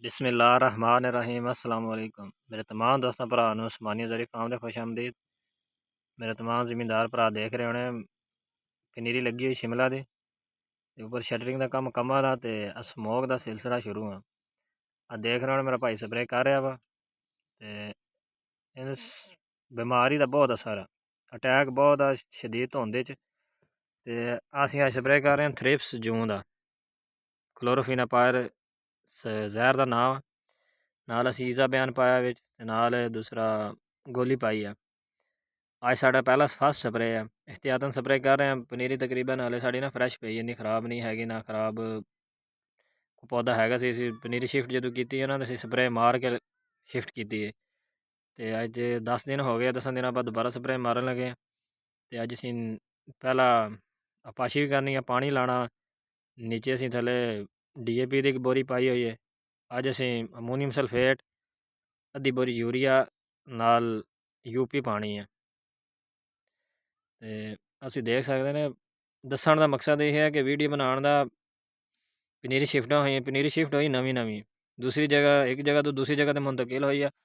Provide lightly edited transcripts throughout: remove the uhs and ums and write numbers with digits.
बिस्मिल्लाहिर्रहमानिर्रहीम अस्सलाम वालेकुम। मेरे तमाम दोस्तों भरा उस्मानिया ज़रिए काम दे खुश आमदीद। मेरे तमाम ज़मींदार भरा देख रहे होने पनीरी लगी हुई शिमला दी ते उपर शटरिंग दा कम्म मुकम्मल आ ते स्मोक दा सिलसिला शुरू आ। देख रहे होने मेरा भाई स्प्रे कर रहा वा ते इस बीमारी दा बहुत असर है। अटैक बहुत आ शदीद धुंद च ते असीं अज स्प्रे कर रहे हैं थ्रिप्स जूं दा क्लोरोफिनापायर जहर दा नाम नाल असीं ईज़ा बयान पाया विच ते नाल दूसरा गोली पाई है। आज साढ़ा पहला फर्स्ट स्प्रे है। एहतियातन स्प्रे कर रहे हैं। पनीरी तकरीबन हाले साड़ी ना फ्रैश पई इन्नी खराब नहीं हैगी ना खराब पौधा हैगा सी पनीरी शिफ्ट जदों कीती है ना तो स्प्रे मार के शिफ्ट की है ते अज 10 दिन हो गए 10 दिनों बाद दोबारा स्प्रे मारन लगे ते अज असीं पहला अपाशी भी करनी है पानी लाना नीचे असीं थले DAP दी बोरी पाई हुई है। अज असीं अमोनीयम सल्फेट अद्धी बोरी यूरिया नाल UP पानी है ते असीं देख सकते ने दस्सण दा मकसद यह है कि वीडियो बनाने दा पनीरी शिफ्ट हुई पनीरी शिफ्ट हुई नवीं दूसरी जगह एक जगह तो दूसरी जगह तो मुंतकिल हुई है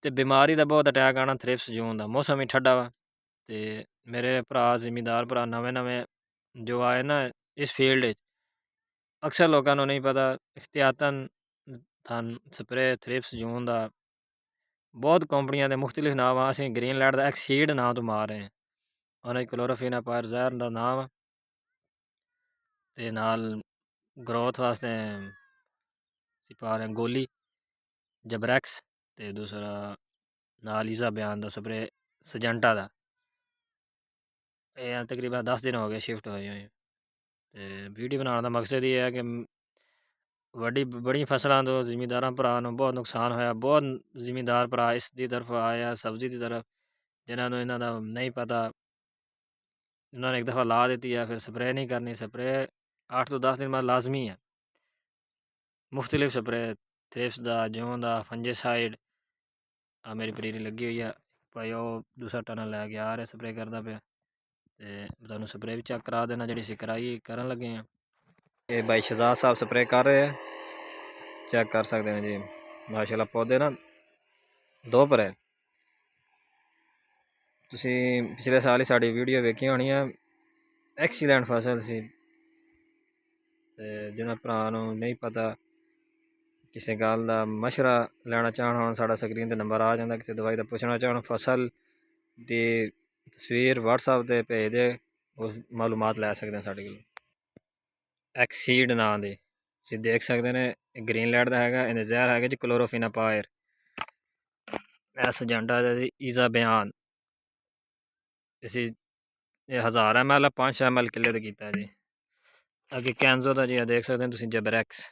ते बीमारी का बहुत अटैक आना थ्रिप्स जून का मौसम ही ठंडा वा ते मेरे भरा जिमीदार भरा नवें जो आए ना इस फील्ड अक्सर लोगों को नहीं पता एहतियातन थन स्प्रे थ्रिप्स जून का बहुत कंपनियां के मुख्तलिफ नाम आ असीं ग्रीनलैंड का एक्सीड नाम तो मार रहे हैं उन्हें क्लोरोफिनापायर जहर का नाम ते नाल ग्रोथ वास्ते पा रहे गोली जबरैक्स ते दूसरा नाल ईज़ा बयान का स्प्रे सजेंटा का ये तकरीबन 10 दिन हो गए शिफ्ट हुए हुए ते वीडियो बनाने का मकसद ये है कि बड़ी फसलों तो जिमीदार भरा बहुत नुकसान होया बहुत जिमीदार भरा इसकी तरफ आया सब्जी की तरफ जिन्होंने इन्हों का नहीं पता इन्होंने एक दफ़ा ला दी है फिर स्प्रे नहीं करनी स्प्रे 8 तो 10 दिन बाद लाजमी है। मुख्तलिफ स्प्रे थ्रिप्स का जूं का फंजीसाइड आ मेरी पनीरी लगी हुई है भाई वो दूसरा टनल लैके आ रहा स्प्रे करता पे तो तुहानू स्प्रे भी चेक करा देना जी असीं कराई करन लगे हैं। ये भाई शहजाद साहब स्प्रे कर रहे हैं चेक कर सकते हैं जी माशाल्लाह पौधे ना दो पर है तुसीं पिछले साल ही साड़ी वीडियो वेखी होनी है एक्सीलेंट फसल सी ते जिन्होंने भरा नहीं पता किसी गल का मशवरा लेना चाहन हो साढ़ा स्क्रीन पर नंबर आ जाता किसी दवाई का पुछना चाहन फसल की तस्वीर WhatsApp पर भेज दे उस मालूमात लै सकते हैं साढ़े को एक्सीड नां दे तुसीं देख सकते हैं ग्रीनलैंड का है इन्हें जहर है जी क्लोरोफिनापायर एस एजेंडा ईज़ा बयान इसी 1000 ml 500 ml किले का किया जी अगे कैंजो का जी देख सकते हैं तुसीं जबरैक्स